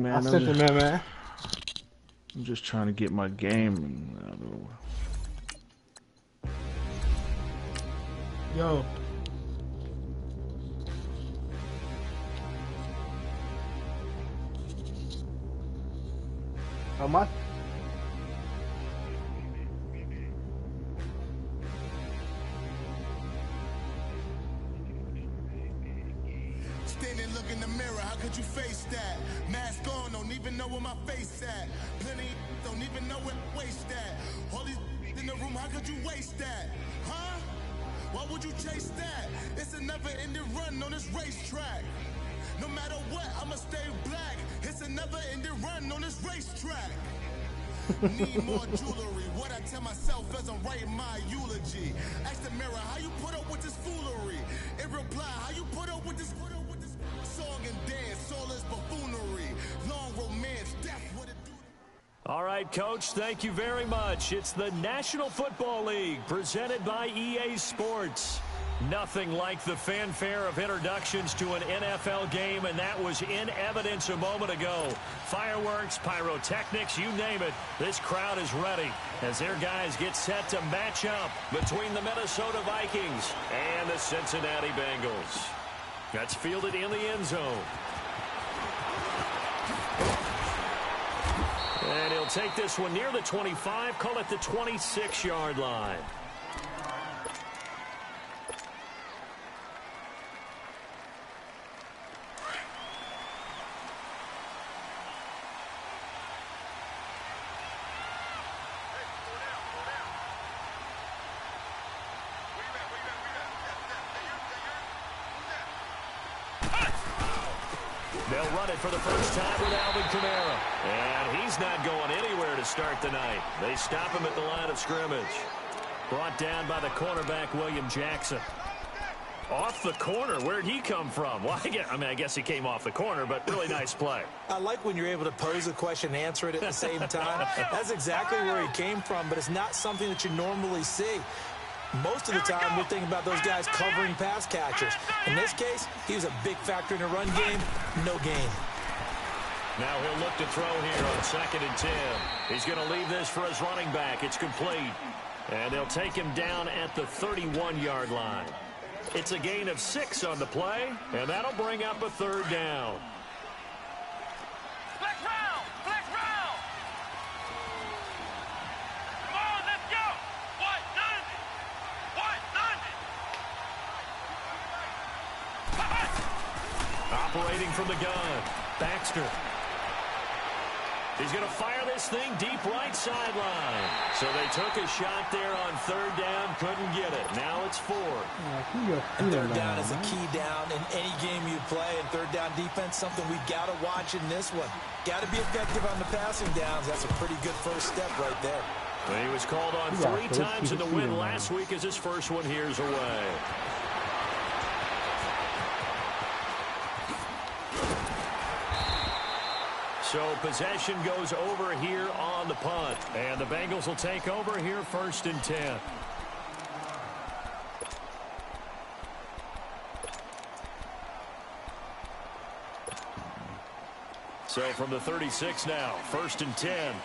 man. I sent him, man. I'm just trying to get my game. Yo. How much? Standing, look in the mirror, how could you face that? Mask on, don't even know where my face at. Plenty, don't even know where waste at. All these in the room, how could you waste that? Huh? Why would you chase that? It's a never-ending run on this racetrack. No matter what, I'ma stay black. It's a never-ending run on this racetrack. Need more jewelry. What I tell myself as I'm writing my eulogy. Ask the mirror, how you put up with this foolery? In reply, how you put up with this song and dance, soulless buffoonery. Long romance, death, what it do. All right, Coach, thank you very much. It's the National Football League presented by EA Sports. Nothing like the fanfare of introductions to an NFL game, and that was in evidence a moment ago. Fireworks, pyrotechnics, you name it. This crowd is ready as their guys get set to match up between the Minnesota Vikings and the Cincinnati Bengals. That's fielded in the end zone. And he'll take this one near the 25, call it the 26-yard line. They'll run it for the first time with Alvin Kamara. And he's not going anywhere to start the night. They stop him at the line of scrimmage. Brought down by the cornerback, William Jackson. Off the corner. Where'd he come from? Well, I guess he came off the corner, but really nice play. I like when you're able to pose a question and answer it at the same time. That's exactly where he came from, but it's not something that you normally see. Most of the time, we're thinking about those guys covering pass catchers. In this case, he was a big factor in the run game. No gain. Now he'll look to throw here on 2nd and 10. He's going to leave this for his running back. It's complete. And they'll take him down at the 31-yard line. It's a gain of 6 on the play, and that'll bring up a 3rd down. Flex round! Flex round! Come on, let's go! What done it? What done it? Operating from the gun, Baxter. He's going to fire this thing deep right sideline. So they took a shot there on 3rd down, couldn't get it. Now it's 4. And 3rd down is a key down in any game you play. And 3rd down defense, something we've got to watch in this one. Got to be effective on the passing downs. That's a pretty good first step right there. Well, he was called on 3 times in the win last week as his first one here's away. So possession goes over here on the punt. And the Bengals will take over here 1st and 10. So from the 36 now, 1st and 10.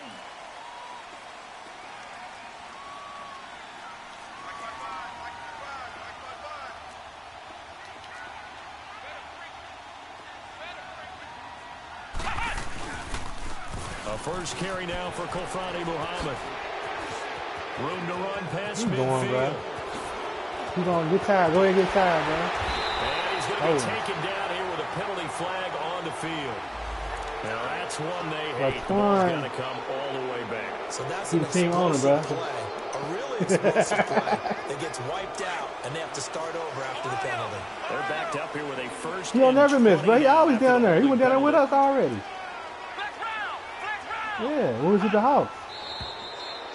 First carry now for Kofrani Muhammad. Room to run past midfield. He's going to get tired. Go ahead and get tired, bro. And he's going to be taken down here with a penalty flag on the field. Now that's one they hate. The ball's got to come all the way back. So that's an explosive play. A really explosive play that gets wiped out, and they have to start over after the penalty. They're backed up here with a first. He'll never miss, bro. He always down there. He went down there with us already. Yeah, when was at the house?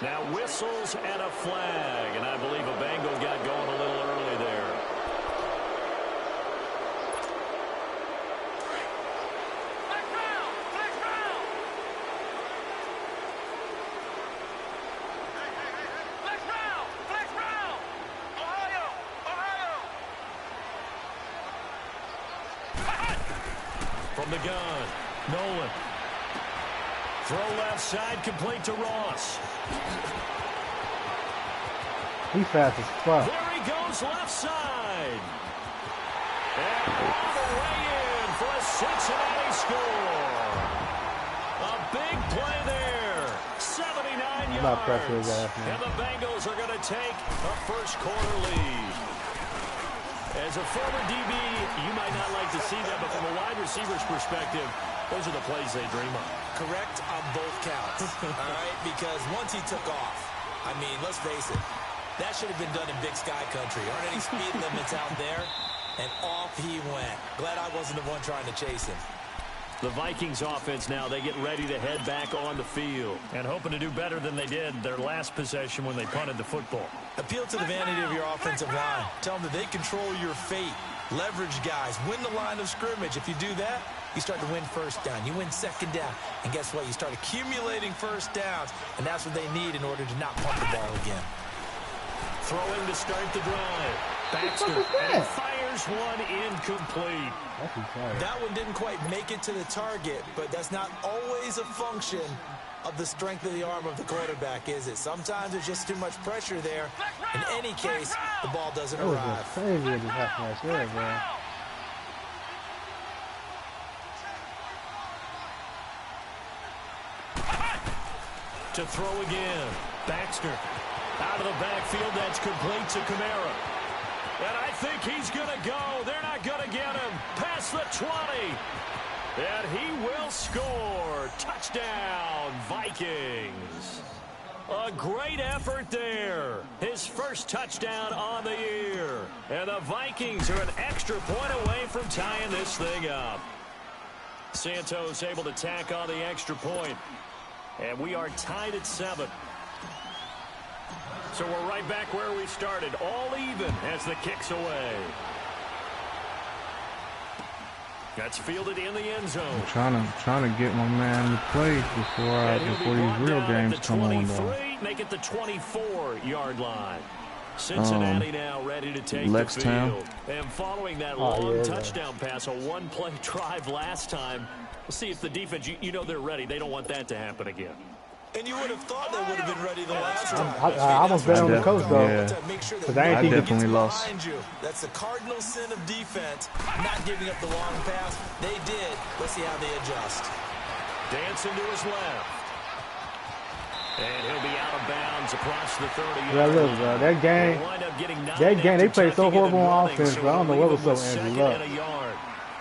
Now whistles and a flag, and I believe a Bengal got going a little early there. Flex round! Flex round! Flex round! Flex round! Ohio! From the gun, Nolan. Throw left side, complete to Ross. He's fast as fuck. There he goes, left side. And all the way in for a Cincinnati score. A big play there. 79 Not pressure his yards. ass, man. And the Bengals are going to take a first quarter lead. As a former DB, you might not like to see that, but from a wide receiver's perspective, those are the plays they dream of. Correct on both counts, all right? Because once he took off, I mean, let's face it, that should have been done in Big Sky Country. Aren't any speed limits out there? And off he went. Glad I wasn't the one trying to chase him. The Vikings offense now, they get ready to head back on the field and hoping to do better than they did their last possession when they punted the football. Appeal to the vanity of your offensive line. Tell them that they control your fate. Leverage guys. Win the line of scrimmage. If you do that, you start to win first down. You win second down. And guess what? You start accumulating first downs. And that's what they need in order to not punt the ball again. Throwing to start the drive. Baxter and fires one incomplete. That one didn't quite make it to the target, but that's not always a function of the strength of the arm of the quarterback, is it? Sometimes there's just too much pressure there. In any case, the ball doesn't arrive. That was crazy what just happened right there, bro. To throw again. Baxter out of the backfield. That's complete to Kamara. And I think he's going to go. They're not going to get him. Past the 20. And he will score. Touchdown, Vikings. A great effort there. His first touchdown on the year. And the Vikings are an extra point away from tying this thing up. Santos able to tack on the extra point. And we are tied at 7. So we're right back where we started. All even as the kick's away. That's fielded in the end zone. I'm trying to get my man to play before these real games come on, though. Make it the 24-yard line. Cincinnati now ready to take Lex the Town. field. And following that long touchdown pass, a one-play drive last time, we'll see if the defense, you know they're ready. They don't want that to happen again. And you would have thought they would have been ready the last time. I almost bet on the coach, though. Because I ain't think definitely lost. That's the cardinal sin of defense, not giving up the long pass. They did. Let's see how they adjust. Dancing to his left. And he'll be out of bounds across the 30-yard Yeah, look, line. bro, that game, they played so horrible on offense, bro. I don't know what was so Andrew Luck.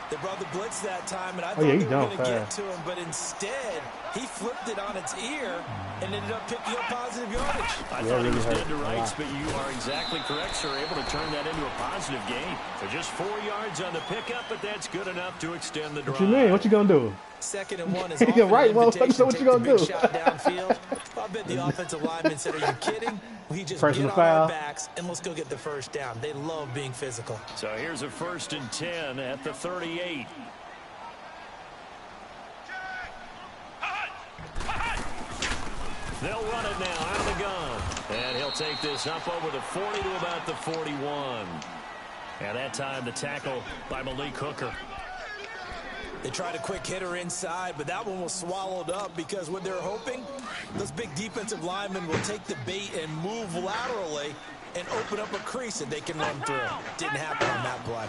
They brought the blitz that time, and I thought he they were going to dumped get fast. to him, but instead, he flipped it on its ear and ended up picking up positive yardage. I thought he was dead to rights, but you are exactly correct, sir. Able to turn that into a positive gain. So just 4 yards on the pickup, but that's good enough to extend the drive. What you mean? What you gonna do? 2nd and 1 is You're often right, an motherfucker, invitation so what to you take gonna the big do? shot downfield. I bet the offensive lineman said, are you kidding? We just Personal get on our foul. backs and let's go get the first down. They love being physical. So here's a 1st and 10 at the 38. They'll run it now out of the gun. And he'll take this up over the 40 to about the 41. And that time the tackle by Malik Hooker. They tried a quick hitter inside, but that one was swallowed up because what they're hoping, those big defensive linemen will take the bait and move laterally and open up a crease that they can run through. Didn't happen on that play.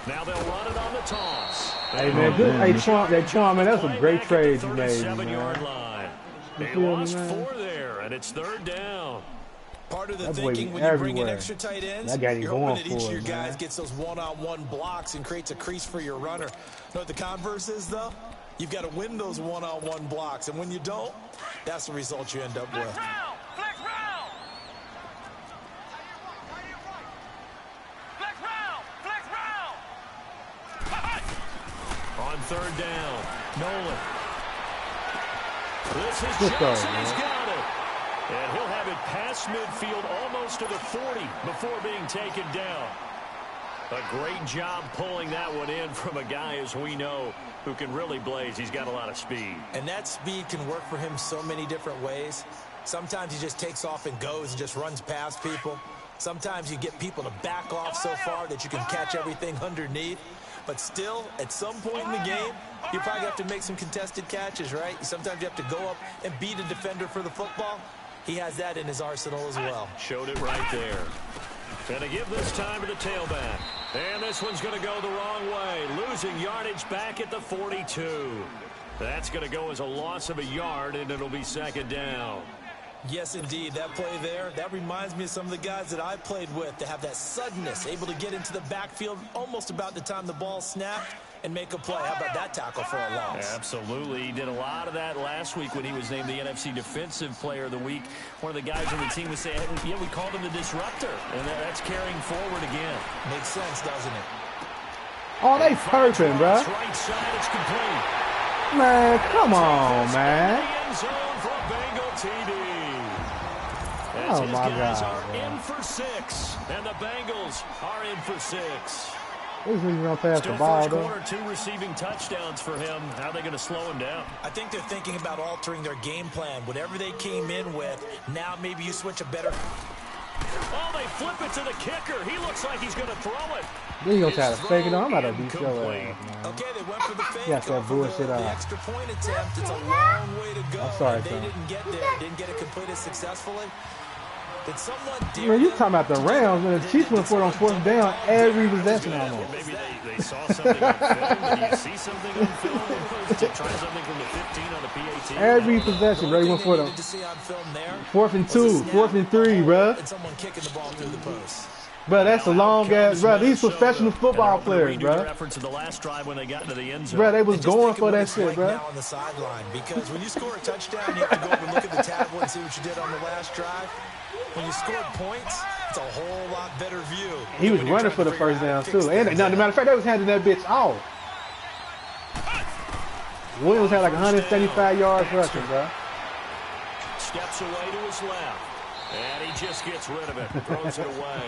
Now they'll run it on the toss. Hey, man, good. Hey, Chauncey, man, that's a great trade you made, 37-yard man. line. You They feel me, lost man? 4 there, and it's 3rd down. Part of the That's thinking way when you bring in everywhere. extra tight ends, That guy ain't you're going hoping that each for of your it, guys man. gets those one-on-one blocks and creates a crease for your runner. Know what the converse is, though? You've got to win those one-on-one blocks, and when you don't, that's the result you end up with. Flex round! Flex round! Flex round! On 3rd down, Nolan. This is Good Johnson. throw, He's man. got it. And he'll have it past midfield almost to the 40 before being taken down. A great job pulling that one in from a guy, as we know, who can really blaze. He's got a lot of speed. And that speed can work for him so many different ways. Sometimes he just takes off and goes and just runs past people. Sometimes you get people to back off so far that you can catch everything underneath. But still, at some point in the game, you probably have to make some contested catches, right? Sometimes you have to go up and beat a defender for the football. He has that in his arsenal as well. Showed it right there. Gonna give this time to the tailback. And this one's going to go the wrong way. Losing yardage back at the 42. That's going to go as a loss of a yard, and it'll be second down. Yes, indeed. That play there, that reminds me of some of the guys that I played with to have that suddenness, able to get into the backfield almost about the time the ball snapped and make a play. How about that tackle for a loss? Absolutely. He did a lot of that last week when he was named the NFC Defensive Player of the Week. One of the guys on the team was saying, yeah, we called him the disruptor, and that's carrying forward again. Makes sense, doesn't it? Oh, they perfect, bro. Right side, it's complete. Man, come on, man. End zone for a Bengal TD. Oh, His my guys God, are bro. in for 6, and the Bengals are in for 6. This nigga gonna pass Still the ball, first though. quarter, 2 receiving touchdowns for him. How are they going to slow him down? I think they're thinking about altering their game plan. Whatever they came in with, now maybe you switch a better... Oh, they flip it to the kicker. He looks like he's going to throw it. Then you gonna try to His fake it. throw I'm about to beat your incomplete. ass, man. Okay, they went for the fake. Yes, that Going for bullshit the out. extra point attempt. It's a long way to go. I'm sorry, and they son. didn't get there. Didn't get it completed successfully. Did someone dare Man, you them talking about the to do Rams, it? man. The Chiefs went for it on 4th down every possession almost. Maybe they saw something on film. Did you see something on film? To try something from the 15 on the PAT? Every possession, bro. He went for them. Needed to see on film there 4th and was a 2, snap, 4th and 3, bro. and someone kicking the ball through the post. Bro, that's a long ass, bro. These professional football players, Their bro. efforts in the last drive when they got into the end zone. Bro, they was And just going think of for what that it's shit, like bro. now on the sideline, because when you score a touchdown, you have to go over and look at the tablet and see what you did on the last drive. When you scored points, it's a whole lot better view. He was When you're running trying for to the figure first out how down, to too. fix And things. no, matter of fact, they was handing that bitch off. Williams had like 175 yards rushing, bro. Steps away to his left. And he just gets rid of it. Throws it away.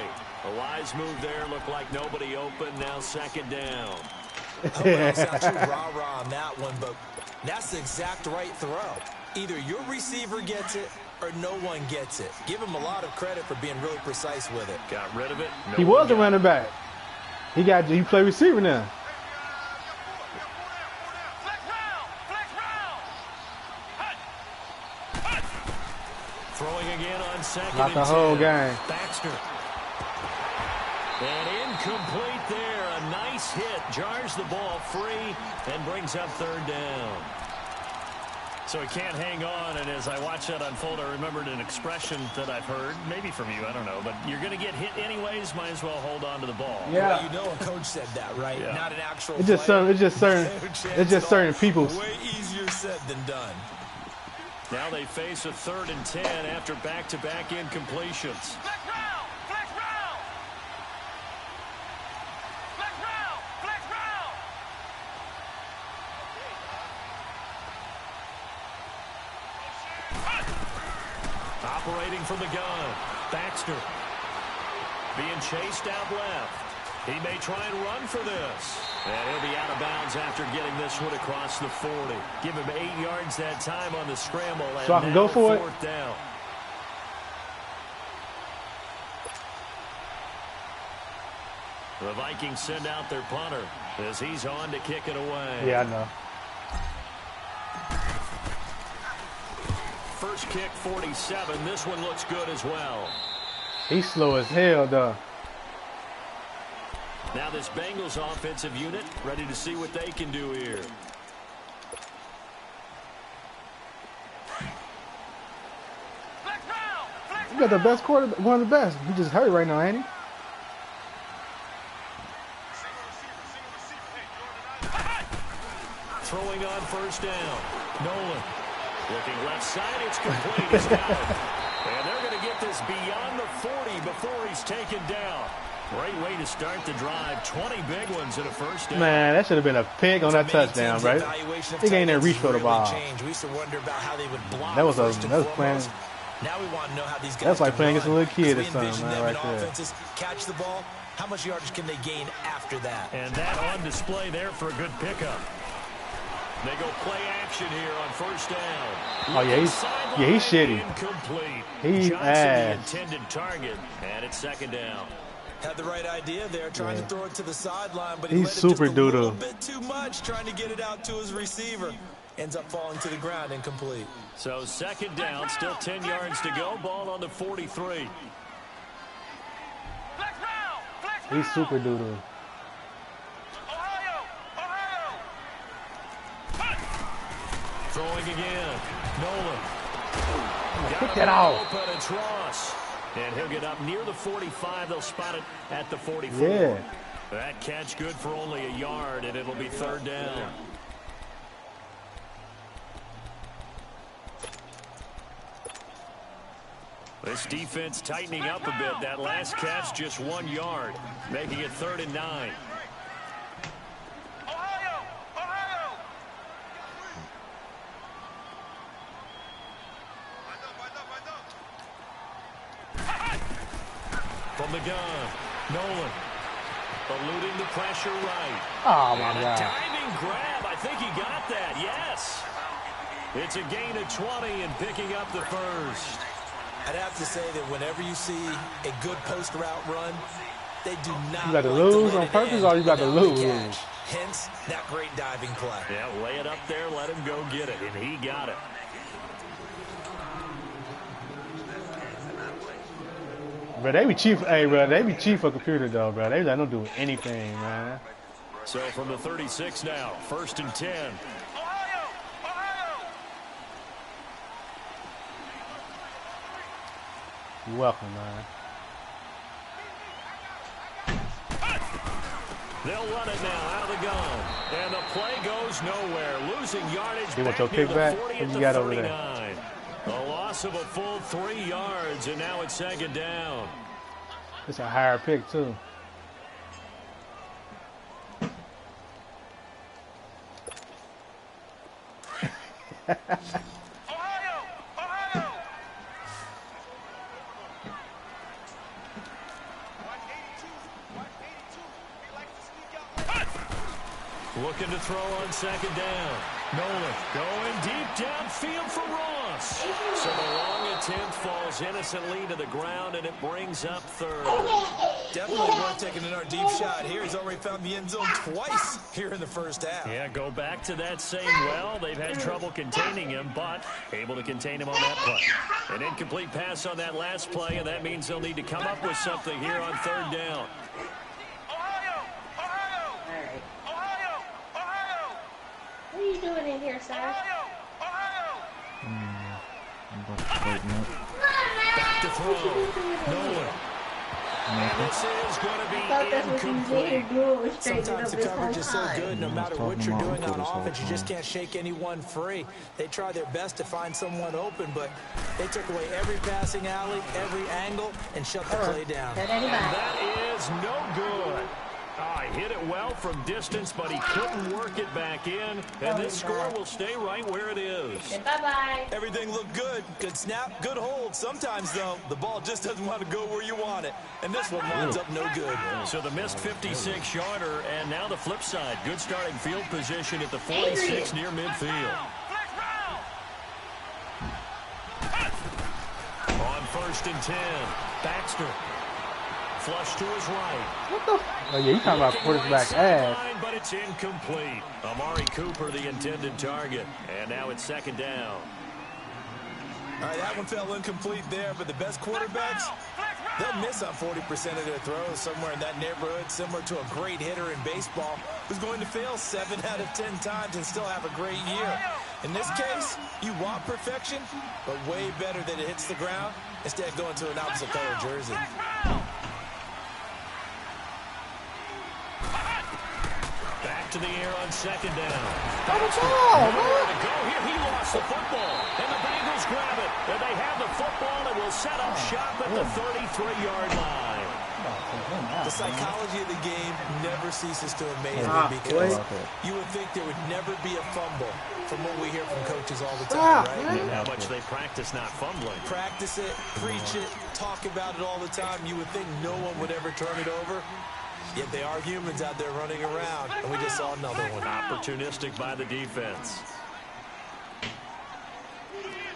A wise move there. Looked like nobody open. Now second down. I don't want to sound too rah-rah on that one, but that's the exact right throw. Either your receiver gets it or no one gets it. Give him a lot of credit for being really precise with it. Got rid of it. No He one was a got running back. He played receiver now. Throwing again on second Not the and whole 10. game. Baxter. And incomplete there. A nice hit. Jars the ball free and brings up third down. So he can't hang on, and as I watch that unfold, I remembered an expression that I've heard, maybe from you, I don't know, but you're going to get hit anyways, might as well hold on to the ball. Yeah. Well, you know a coach said that, right? Yeah. Not an actual It's just player. certain people. Way easier said than done. Now they face a 3rd and 10 after back-to-back incompletions. Operating from the gun, Baxter. Being chased out left. He may try and run for this. And he'll be out of bounds after getting this one across the 40. Give him 8 yards that time on the scramble. And So I can now go for it? 4th down. The Vikings send out their punter as he's on to kick it away. Yeah, I know. First kick, 47. This one looks good as well. He's slow as hell, though. Now this Bengals offensive unit ready to see what they can do here. You got the best quarterback, one of the best. He just hurt right now, ain't he? Throwing on first down. Nolan. Looking left side. It's complete. He's got it. And they're going to get this beyond the 40 before he's taken down. Great way to start the drive. 20 big ones in a first down. Man, that should have been a pick on that touchdown, right? He ain't there reach for the ball. We used to wonder about how they would block. That was playing. Now we want to know how these guys. That's like can playing against a run, little kid or because we something, envision man, them in right there. offenses catch the ball. How much yardage can they gain after that? And that on display there for a good pickup. They go play action here on first down. Oh yeah, he's shitty. Incomplete. He's Johnson, ass. the intended target, and it's second down. Had the right idea there, trying to throw it to the sideline, but he's super just a little doodle. bit too much, trying to get it out to his receiver. Ends up falling to the ground, incomplete. So second down, still 10 yards to go. Ball on the 43. He's super doodle. Throwing again. Nolan. Kick that off. Open, it's Ross. And he'll get up near the 45. They'll spot it at the 44. Yeah. That catch good for only a yard, and it'll be third down. This defense tightening up a bit. That last catch just 1 yard, making it 3rd and 9. From the gun, Nolan eluding the pressure right. Oh my God. Diving grab. I think he got that. Yes. It's a gain of 20 and picking up the first. I'd have to say that whenever you see a good post route run, they do not. You got to like lose let on it purpose, end or you got to without the lose. catch. Hence that great diving play. Yeah, lay it up there, let him go get it, and he got it. Bro, they be cheap. Hey, bro, they be cheap for computer though, bro. They don't do anything, man. So from the 36 now, 1st and 10. You're welcome, man. They'll run it now out of the gun. And the play goes nowhere. Losing yardage You want back your near the kickback? 40 What at you the got over 39. A loss of a full 3 yards, and now it's second down. It's a higher pick, too. Looking to throw on second down. Nolan going deep downfield for Ross. So the long attempt falls innocently to the ground, and it brings up third. Definitely worth taking another deep shot here. He's already found the end zone twice here in the first half. Yeah, go back to that same well. They've had trouble containing him, but able to contain him on that play. An incomplete pass on that last play, and that means they'll need to come up with something here on third down. What are you doing in here, sir? Back to throw. Nolan. And this is going to be incomplete. Sometimes the coverage is so good, no matter what you're doing on offense, you just can't shake anyone free. They try their best to find someone open, but they took away every passing alley, every angle, and shut the play down. And that is no good. He hit it well from distance, but he couldn't work it back in. And this score will stay right where it is. Bye-bye. Everything looked good. Good snap, good hold. Sometimes, though, the ball just doesn't want to go where you want it. And this one winds up no good. So the missed 56-yarder, and now the flip side. Good starting field position at the 46 near midfield. On 1st and 10, Baxter. Flush to his right. What the? Oh, yeah, you talking about quarterback ass. But it's incomplete. Amari Cooper, the intended target. And now it's second down. All right, that one fell incomplete there, but the best quarterbacks, they'll miss on 40% of their throws, somewhere in that neighborhood, similar to a great hitter in baseball who's going to fail 7 out of 10 times and still have a great year. In this case, you want perfection, but way better that it hits the ground instead of going to an opposite color jersey. Back to the air on second down. Nowhere to go here. He lost the football. And the Bengals grab it. And they have the football and will set up shop at the 33-yard line. The psychology of the game never ceases to amaze me because you would think there would never be a fumble from what we hear from coaches all the time, right? And how much they practice not fumbling. Practice it, preach it, talk about it all the time. You would think no one would ever turn it over. Yet they are humans out there running around, and we just saw another one. Opportunistic by the defense.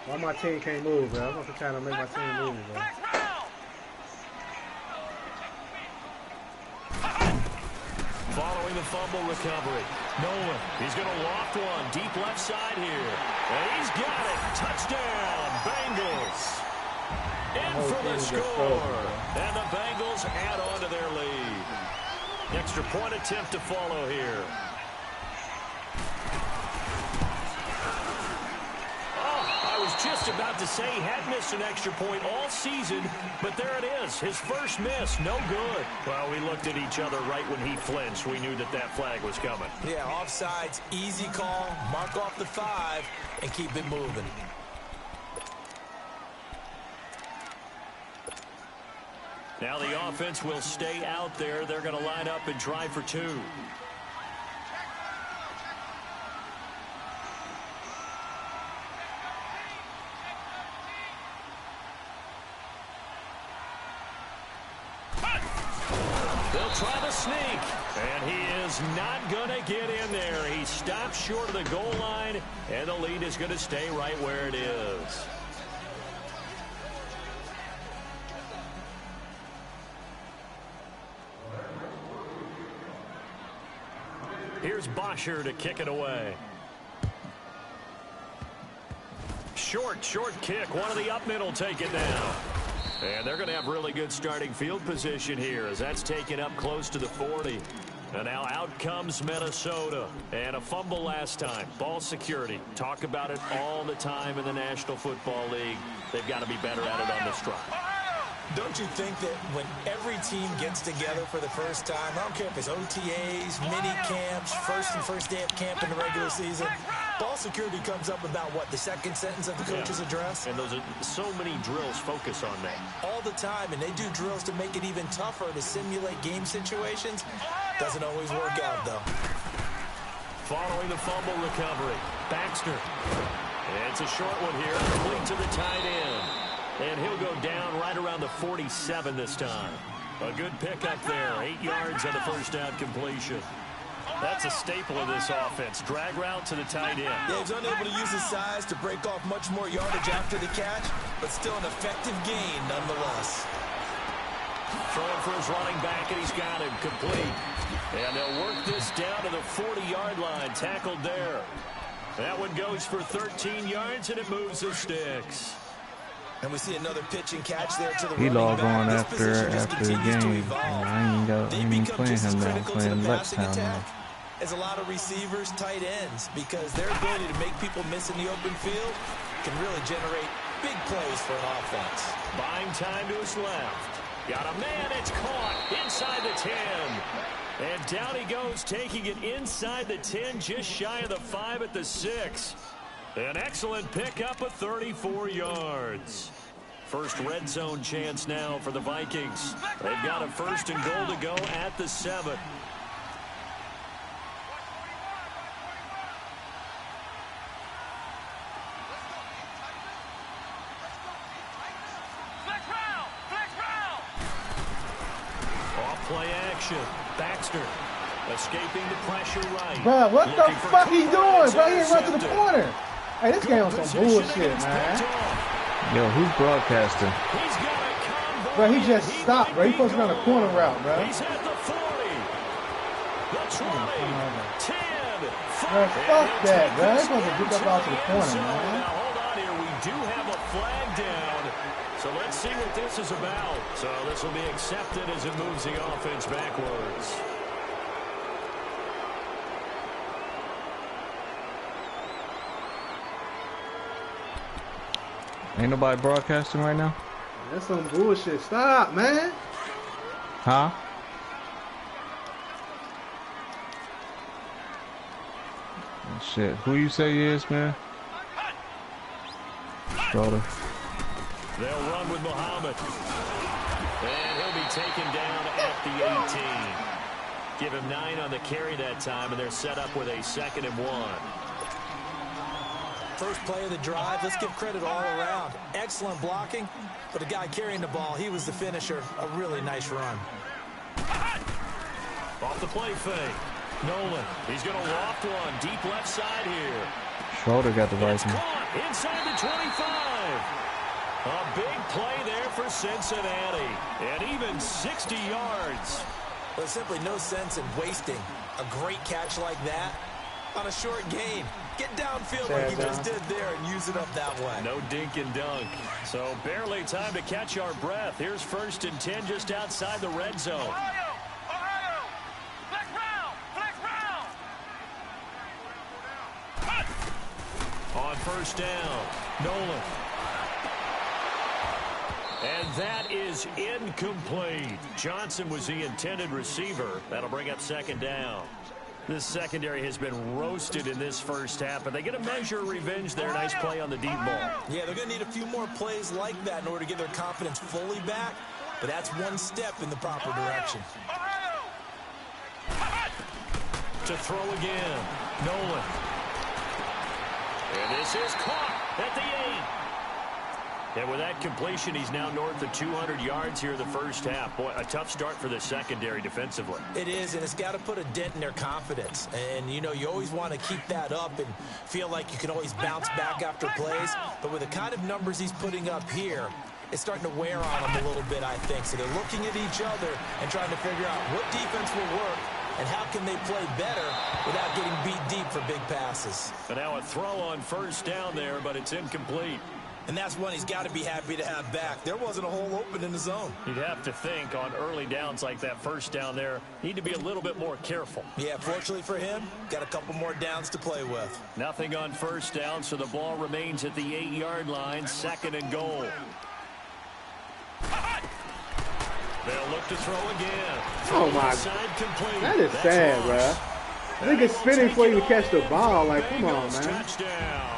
Why my team can't move, bro? I'm not trying to make my team move, bro. Following the fumble recovery. Nolan, he's going to loft one. Deep left side here. And he's got it. Touchdown, Bengals. In for the score. And the Bengals add on to their lead. Extra point attempt to follow here. I was just about to say he had missed an extra point all season, but there it is. His first miss, no good. Well, we looked at each other right when he flinched. We knew that that flag was coming. Yeah, offsides, easy call, mark off the 5, and keep it moving. Now the offense will stay out there. They're going to line up and try for 2. They'll try the sneak, and he is not going to get in there. He stops short of the goal line, and the lead is going to stay right where it is. Here's Bosher to kick it away. Short kick. One of the up middle take it down. And they're going to have really good starting field position here as that's taken up close to the 40. And now out comes Minnesota. And a fumble last time. Ball security. Talk about it all the time in the National Football League. They've got to be better at it on this drive. Don't you think that when every team gets together for the first time, I don't care if it's OTAs, mini camps, first day of camp in the regular season, ball security comes up about, what, the second sentence of the coach's address? And those are so many drills focus on that. All the time, and they do drills to make it even tougher to simulate game situations. Doesn't always work out, though. Following the fumble recovery, Baxter. And it's a short one here, complete to the tight end. And he'll go down right around the 47 this time. A good pickup there. 8 yards on the first down completion. That's a staple of this offense. Drag route to the tight end. Yeah, he's unable to use his size to break off much more yardage after the catch, but still an effective gain nonetheless. Throwing for his running back, and he's got him complete. And they'll work this down to the 40-yard line. Tackled there. That one goes for 13 yards, and it moves the sticks. And we see another pitch and catch there to the He running logged back. on This after position just the continues to game. evolve. I They ain't become playing just as him now. I'm critical to playing the Lex passing now. attack as a lot of receivers, tight ends, because their ability to make people miss in the open field can really generate big plays for an offense. Buying time to his left. Got a man, it's caught inside the 10. And down he goes, taking it inside the 10, just shy of the 5 at the 6. An excellent pickup of 34 yards. First red zone chance now for the Vikings. They've got a first and goal to go at the 7. Off play action. Baxter escaping the pressure right. Bro, what the fuck he doing? Bro, he ain't run to the intercepted. corner. Hey, this game on some bullshit, man. Yo, who's broadcasting? He's got a convoy. Bro, he just stopped, bro. He supposed to be on the corner route, bro. He's at the 40, the 20, 10, 5. Bro, fuck that, bro. They're supposed to get up out to the corner, man. Now, hold on here. We do have a flag down. So let's see what this is about. So this will be accepted as it moves the offense backwards. Ain't nobody broadcasting right now? That's some bullshit. Stop, man. Huh? Shit, who you say he is, man? Shroder. They'll run with Muhammad. And he'll be taken down at the 18. Give him 9 on the carry that time, and they're set up with a 2nd and 1. First play of the drive, let's give credit all around. Excellent blocking, but the guy carrying the ball, he was the finisher. A really nice run. Off the play fake. Nolan, he's going to loft one deep left side here. Schroeder got the It's Viking. caught inside the 25. A big play there for Cincinnati. And even 60 yards. There's simply no sense in wasting a great catch like that on a short gain. Get downfield like he just did there and use it up that way. No dink and dunk. So barely time to catch our breath. Here's 1st and 10 just outside the red zone. Ohio! Flex round! Flex round! On 1st down, Nolan. And that is incomplete. Johnson was the intended receiver. That'll bring up 2nd down. This secondary has been roasted in this first half, but they get a measure of revenge there. Nice play on the deep ball. Yeah, they're going to need a few more plays like that in order to get their confidence fully back, but that's one step in the proper direction. To throw again, Nolan. And this is caught at the 8. And with that completion, he's now north of 200 yards here in the first half. Boy, a tough start for the secondary defensively. It is, and it's got to put a dent in their confidence. And, you know, you always want to keep that up and feel like you can always bounce back after plays. But with the kind of numbers he's putting up here, it's starting to wear on them a little bit, I think. So they're looking at each other and trying to figure out what defense will work and how can they play better without getting beat deep for big passes. And now a throw on 1st down there, but it's incomplete. And that's one he's got to be happy to have back. There wasn't a hole open in the zone. You'd have to think on early downs like that 1st down there, need to be a little bit more careful. Yeah, fortunately for him, got a couple more downs to play with. Nothing on 1st down, so the ball remains at the 8-yard line, 2nd and goal. They'll look to throw again. Oh, my. Complete. That is sad, bro. Niggas spinning before you catch the ball. Like, come on, man. Touchdown.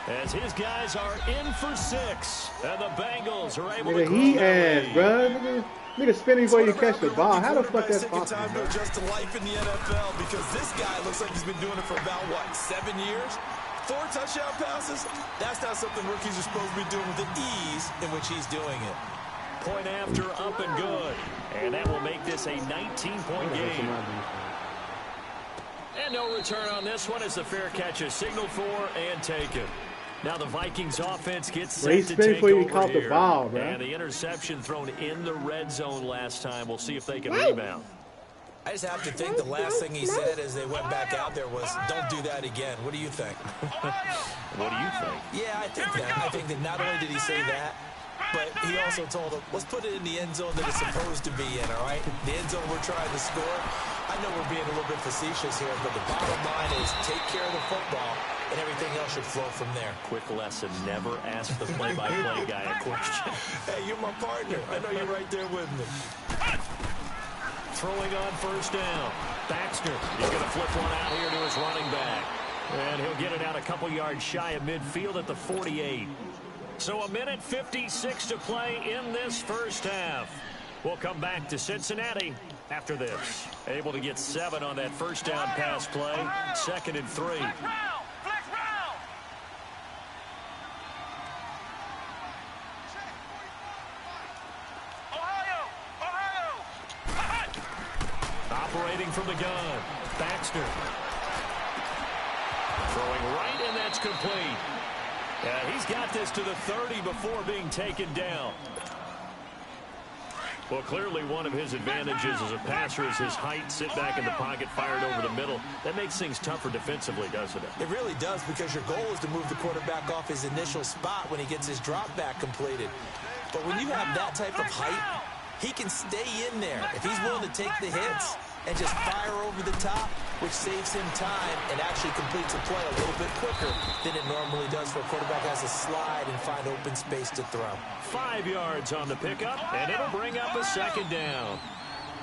As his guys are in for 6, and the Bengals are able to He grow their ass, lead. bro. Nigga spinning before you catch the ball. How the fuck that's possible, time bro? to adjust to life in the NFL because this guy looks like he's been doing it for about, what, 7 years? 4 touchdown passes? That's not something rookies are supposed to be doing with the ease in which he's doing it. Point after, up and good. And that will make this a 19-point game. And no return on this one as the fair catch is signaled for and taken. Now the Vikings offense gets set to take over caught the here. ball, bro. And the interception thrown in the red zone last time. We'll see if they can rebound. I just have to think the last thing he said as they went back out there was, don't do that again. What do you think? What do you think? Yeah, I think that. I think that not only did he say that, but he also told them, let's put it in the end zone that it's supposed to be in, all right? The end zone we're trying to score. I know we're being a little bit facetious here, but the bottom line is take care of the football, and everything else should flow from there. Quick lesson, never ask the play-by-play guy a question. Hey, you're my partner. I know you're right there with me. Throwing on 1st down. Baxter, he's going to flip one out here to his running back. And he'll get it out a couple yards shy of midfield at the 48. So 1:56 to play in this first half. We'll come back to Cincinnati after this. Able to get 7 on that 1st down pass play. 2nd and 3. Flex round! Ohio! Operating from the gun. Baxter. Throwing right, and that's complete. He's got this to the 30 before being taken down. Well, clearly one of his advantages as a passer is his height. Sit back in the pocket, fired over the middle. That makes things tougher defensively, doesn't it? It really does, because your goal is to move the quarterback off his initial spot when he gets his drop back completed. But when you have that type of height, he can stay in there. If he's willing to take the hits and just fire over the top, which saves him time and actually completes a play a little bit quicker than it normally does for a quarterback has to slide and find open space to throw. 5 yards on the pickup, and it'll bring up a 2nd down.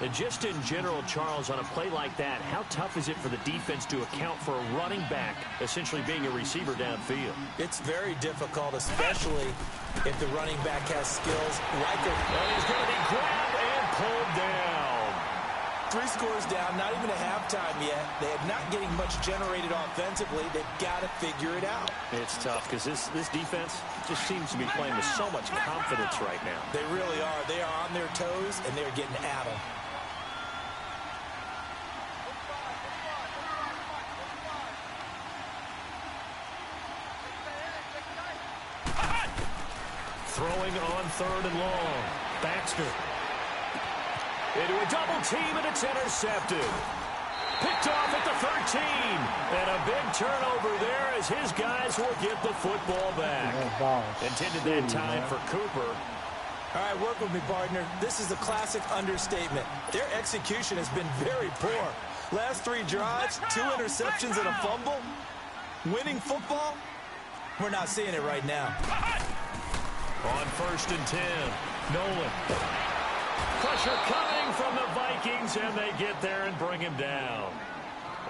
And just in general, Charles, on a play like that, how tough is it for the defense to account for a running back essentially being a receiver downfield? It's very difficult, especially if the running back has skills like a... And he's going to be grabbed and pulled down. 3 scores down, not even a halftime yet. They are not getting much generated offensively. They've got to figure it out. It's tough because this defense just seems to be playing with so much confidence right now. They really are. They are on their toes, and they're getting at them. Throwing on 3rd and long. Baxter. Into a double team, and it's intercepted. Picked off at the 13. And a big turnover there as his guys will get the football back. Intended that time for Cooper. All right, work with me, partner. This is a classic understatement. Their execution has been very poor. Last 3 drives, 2 interceptions and a fumble. Winning football? We're not seeing it right now. On 1st and 10, Nolan. Pressure coming from the Vikings, and they get there and bring him down.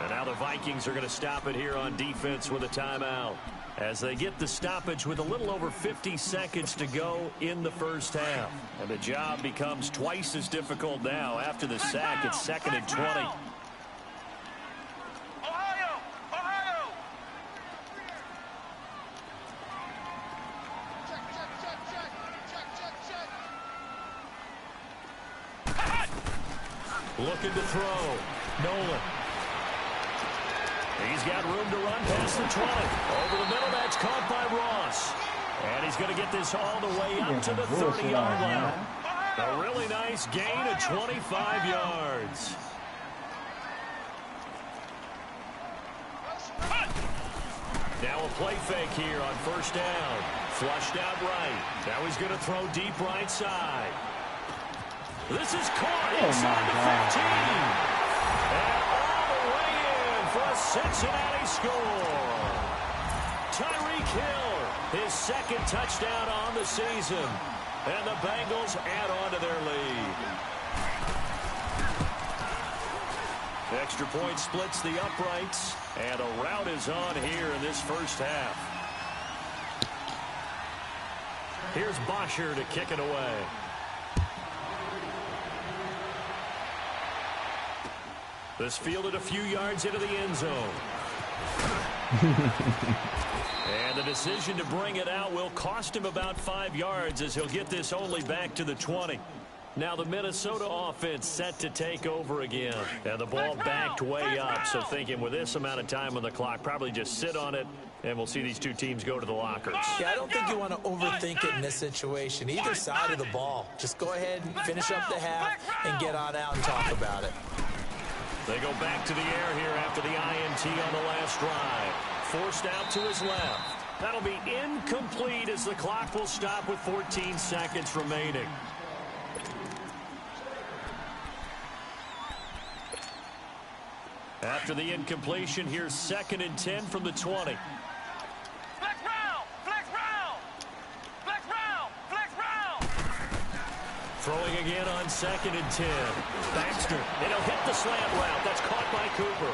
And now the Vikings are going to stop it here on defense with a timeout, as they get the stoppage with a little over 50 seconds to go in the first half. And the job becomes twice as difficult now. After the sack, it's 2nd and 20. Looking to throw. Nolan. He's got room to run past the 20. Over the middle, that's caught by Ross. And he's going to get this all the way up to the 30-yard line. A really nice gain of 25 yards. Now a play fake here on 1st down. Flushed out right. Now he's going to throw deep right side. This is caught inside the 15. And all the way in for a Cincinnati score. Tyreek Hill, his 2nd touchdown on the season. And the Bengals add on to their lead. Extra point splits the uprights. And a rout is on here in this first half. Here's Bosher to kick it away. This fielded a few yards into the end zone. And the decision to bring it out will cost him about 5 yards, as he'll get this only back to the 20. Now the Minnesota offense set to take over again. And the ball backed way up, so thinking with this amount of time on the clock, probably just sit on it, and we'll see these two teams go to the lockers. Yeah, I don't think you want to overthink it in this situation. Either side of the ball. Just go ahead and finish up the half and get on out and talk about it. They go back to the air here after the INT on the last drive. Forced out to his left. That'll be incomplete as the clock will stop with 14 seconds remaining. After the incompletion, here's 2nd and 10 from the 20. Flex round! Flex round! Flex round! Flex round! Throwing again on 2nd and 10. Baxter, and he'll hit the slant route. That's caught by Cooper.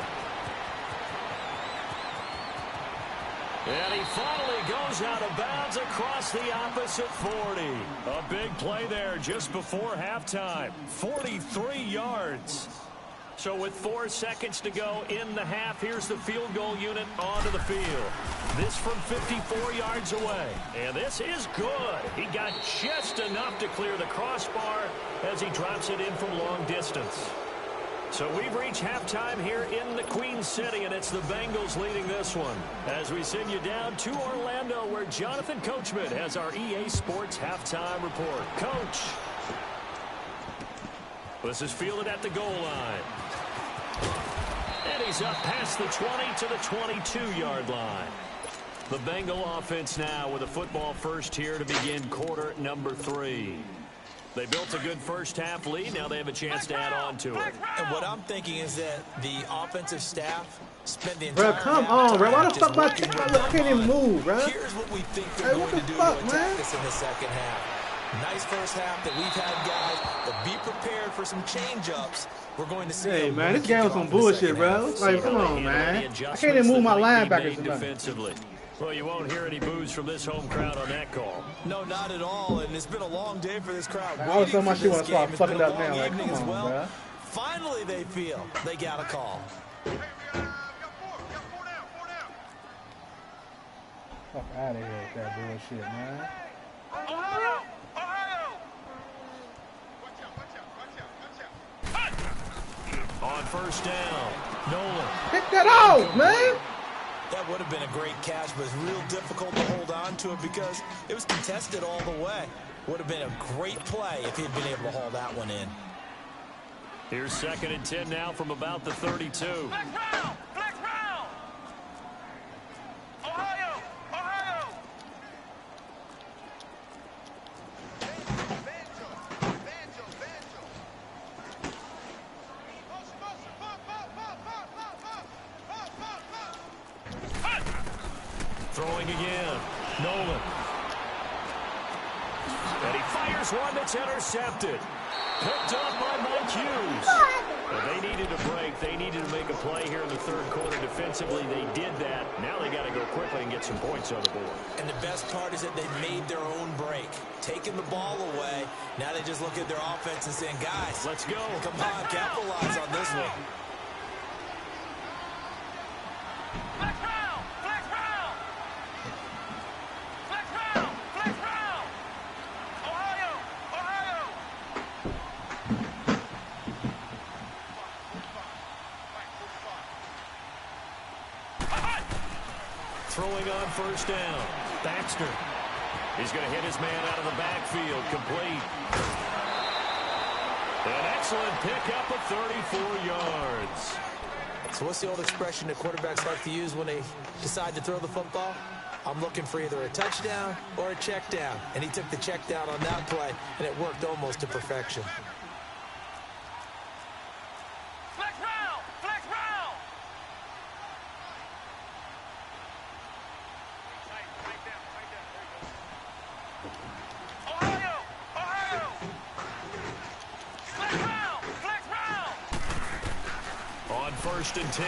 And he finally goes out of bounds across the opposite 40. A big play there just before halftime. 43 yards. So with 4 seconds to go in the half, here's the field goal unit onto the field. This from 54 yards away. And this is good. He got just enough to clear the crossbar as he drops it in from long distance. So we've reached halftime here in the Queen City, and it's the Bengals leading this one. As we send you down to Orlando, where Jonathan Coachman has our EA Sports halftime report. Coach. This is fielded at the goal line. And he's up past the 20 to the 22-yard line. The Bengal offense now with a football first here to begin quarter number 3. They built a good first half lead. Now they have a chance to add on to it. And what I'm thinking is that the offensive staff spent the entire Bro, come on, bro. Why the fuck I can't even move, bro? Here's what we think they're going to do to attack us in the second half. Nice first half that we've had, guys, but be prepared for some change-ups. We're going to see. Hey, man, this game was some bullshit, bro. Like, come on, man. I can't even move my linebackers defensively. Well, you won't hear any boos from this home crowd on that call. No, not at all, and it's been a long day for this crowd. I was so much shit want to start fucking up now. Like, come on, bro. Finally, they feel they got a call. Fuck out of here with that bullshit, man. Ohio! On first down, Nolan. Pick that out, man. That would have been a great catch, but it's real difficult to hold on to it because it was contested all the way. Would have been a great play if he'd been able to haul that one in. Here's 2nd and 10 now from about the 32. Flex round! Flex round! Ohio! Ohio! Throwing again. Nolan. And he fires one that's intercepted. Picked up by Mike Hughes. Well, they needed a break. They needed to make a play here in the 3rd quarter defensively. They did that. Now they got to go quickly and get some points on the board. And the best part is that they made their own break. Taking the ball away. Now they just look at their offense and saying, guys, let's go. Come on, capitalize on this one. Flex round! Flex round! Flex round! Flex round! Ohio! Ohio! Throwing on 1st down. Baxter. He's going to hit his man out of the backfield. Complete. An excellent pickup of 34 yards. So what's the old expression that quarterbacks like to use when they decide to throw the football? I'm looking for either a touchdown or a check down. And he took the check down on that play, and it worked almost to perfection. Flex round! Flex round! Ohio! Ohio! Flex round! Flex round! On 1st and 10,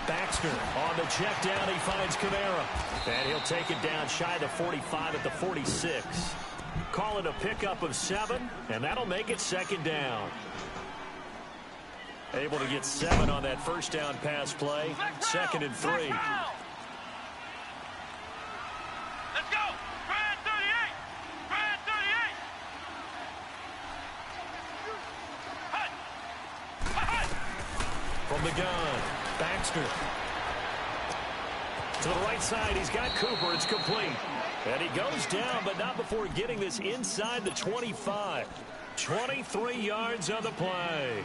Baxter on the check down. He finds Kamara. And he'll take it down shy of the 45 at the 46. Call it a pickup of 7, and that'll make it 2nd down. Able to get 7 on that 1st down pass play. 2nd and 3. Let's go! Grand 38! Grand 38! Hut! Hut! From the gun, Baxter. To the right side, he's got Cooper. It's complete. And he goes down, but not before getting this inside the 25. 23 yards on the play.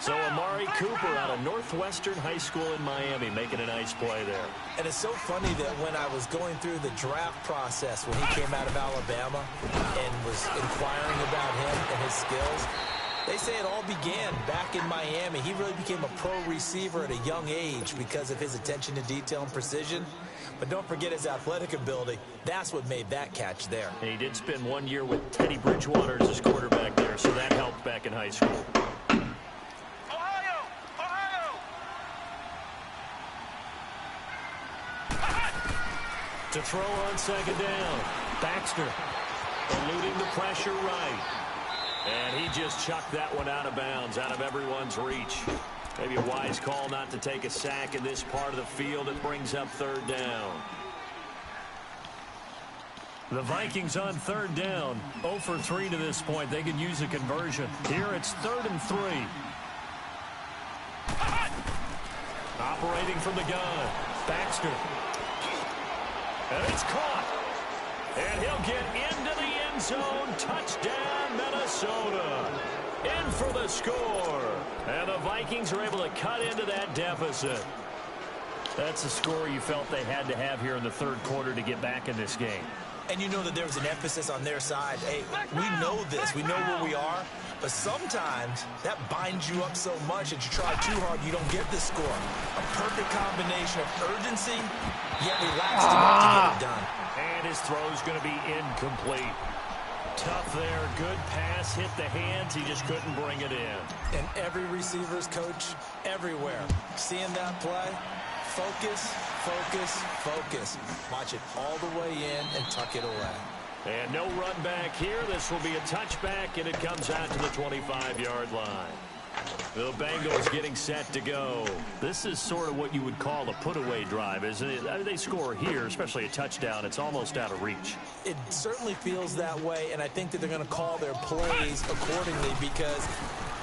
So Amari Cooper out of Northwestern High School in Miami making a nice play there. And it's so funny that when I was going through the draft process when he came out of Alabama and was inquiring about him and his skills, they say it all began back in Miami. He really became a pro receiver at a young age because of his attention to detail and precision. But don't forget his athletic ability. That's what made that catch there. And he did spend 1 year with Teddy Bridgewater as his quarterback there, so that helped back in high school. Ohio! Ohio! To throw on 2nd down, Baxter eluding the pressure right. And he just chucked that one out of bounds, out of everyone's reach. Maybe a wise call not to take a sack in this part of the field. It brings up 3rd down. The Vikings on 3rd down. 0 for 3 to this point. They can use a conversion. Here it's 3rd and 3. Operating from the gun, Baxter. And it's caught. And he'll get into the end zone. Touchdown, Minnesota. In for the score. And the Vikings are able to cut into that deficit. That's a score you felt they had to have here in the 3rd quarter to get back in this game. And you know that there was an emphasis on their side. Hey, we know this. We know where we are. But sometimes that binds you up so much that you try too hard, you don't get the score. A perfect combination of urgency, yet relaxed enough to get it done. And his throw's going to be incomplete. Tough there. Good pass. Hit the hands. He just couldn't bring it in. And every receiver's coach everywhere. Seeing that play, focus, focus, focus. Watch it all the way in and tuck it away. And no run back here. This will be a touchback, and it comes out to the 25-yard line. The Bengals getting set to go. This is sort of what you would call a put-away drive, isn't it? I mean, they score here, especially a touchdown. It's almost out of reach. It certainly feels that way, and I think that they're going to call their plays accordingly because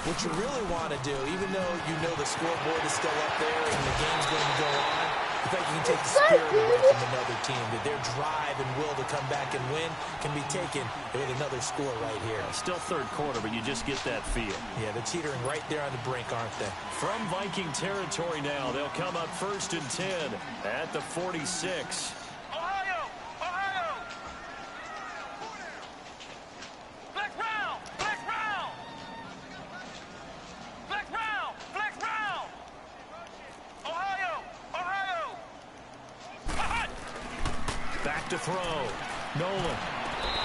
what you really want to do, even though you know the scoreboard is still up there and the game's going to go on, The fact you can take the spirit away from another team, that their drive and will to come back and win can be taken with another score right here. Still third quarter, but you just get that feel. Yeah, they're teetering right there on the brink, aren't they? From Viking territory now, they'll come up 1st and 10 at the 46. Ohio! Ohio! Flex round! Flex round! Flex round! Flex round! Ohio! Ohio! Back to throw. Nolan.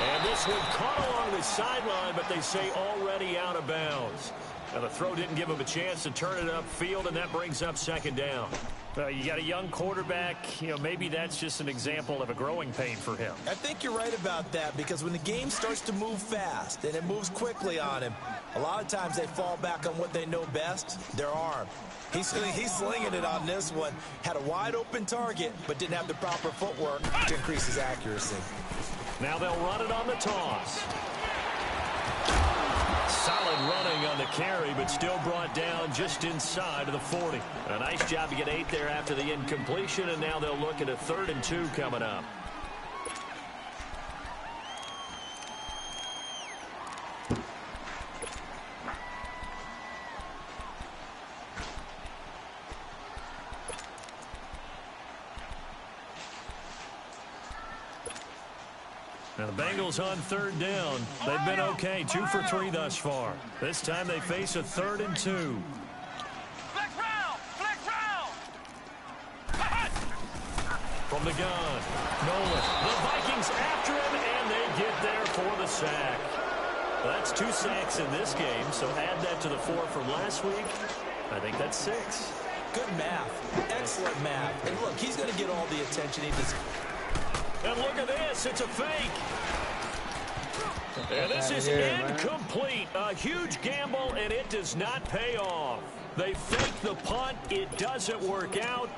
And this one caught along the sideline, but they say already out of bounds. Now, the throw didn't give him a chance to turn it upfield, and that brings up 2nd down. You got a young quarterback. Maybe that's just an example of a growing pain for him. I think you're right about that, because when the game starts to move fast and it moves quickly on him, a lot of times they fall back on what they know best, their arm. He's slinging it on this one. Had a wide open target, but didn't have the proper footwork to increase his accuracy. Now they'll run it on the toss. Solid running on the carry, but still brought down just inside of the 40. A nice job to get 8 there after the incompletion, and now they'll look at a 3rd and 2 coming up. Now the Bengals on 3rd down. They've been okay, 2 for 3 thus far. This time they face a 3rd and 2. Flex round! Flex round! From the gun, Nolan. The Vikings after him, and they get there for the sack. Well, that's 2 sacks in this game, so add that to the 4 from last week. I think that's 6. Good math. Excellent math. And look, he's going to get all the attention he deserves. And look at this, it's a fake. And this is incomplete. A huge gamble, and it does not pay off. They fake the punt. It doesn't work out.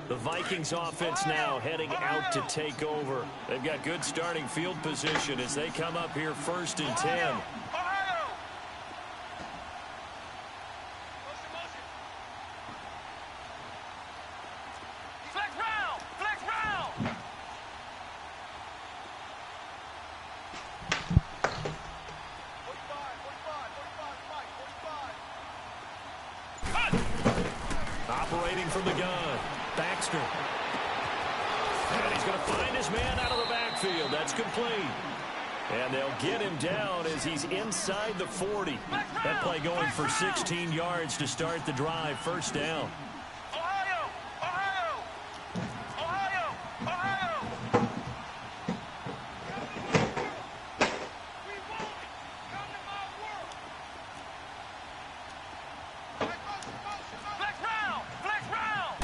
The Vikings offense now heading out to take over. They've got good starting field position as they come up here 1st and 10. Flex round! Flex round! Operating from the gun, Baxter. And he's going to find his man out of the backfield. That's complete. And they'll get him down as he's inside the 40. That play going for 16 yards to start the drive. 1st down. Ohio! Ohio! Ohio! Ohio! We want it! Come to my world! Flex round! Flex round!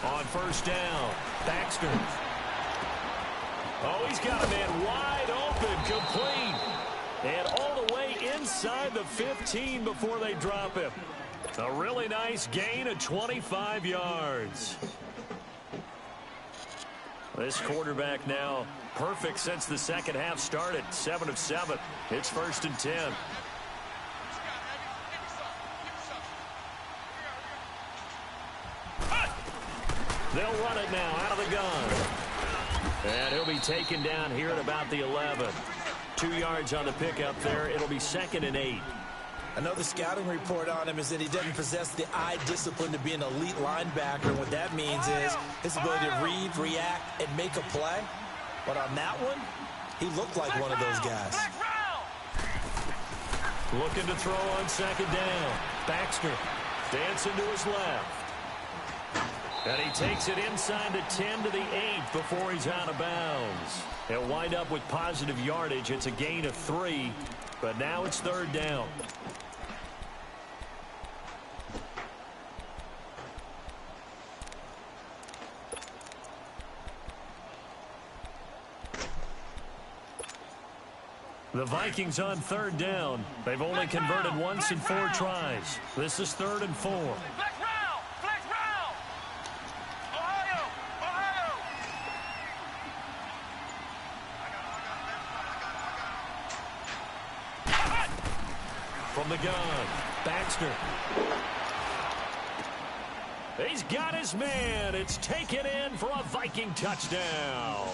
On 1st down, Baxter. Oh, he's got a man wide open, complete. And all the way inside the 15 before they drop him. A really nice gain of 25 yards. This quarterback now perfect since the 2nd half started. 7 of 7. It's 1st and 10. They'll run it now out of the gun. And he'll be taken down here at about the 11. 2 yards on the pickup there. It'll be 2nd and 8. Another scouting report on him is that he doesn't possess the eye discipline to be an elite linebacker. And what that means is his ability to read, react, and make a play. But on that one, he looked like one of those guys. Looking to throw on 2nd down. Baxter dancing to his left. And he takes it inside the 10 to the 8 before he's out of bounds. He'll wind up with positive yardage. It's a gain of 3, but now it's 3rd down. The Vikings on 3rd down. They've only converted once in 4 tries. This is 3rd and 4. Flex round! Flex round! Ohio! Ohio! From the gun, Baxter. He's got his man. It's taken in for a Viking touchdown.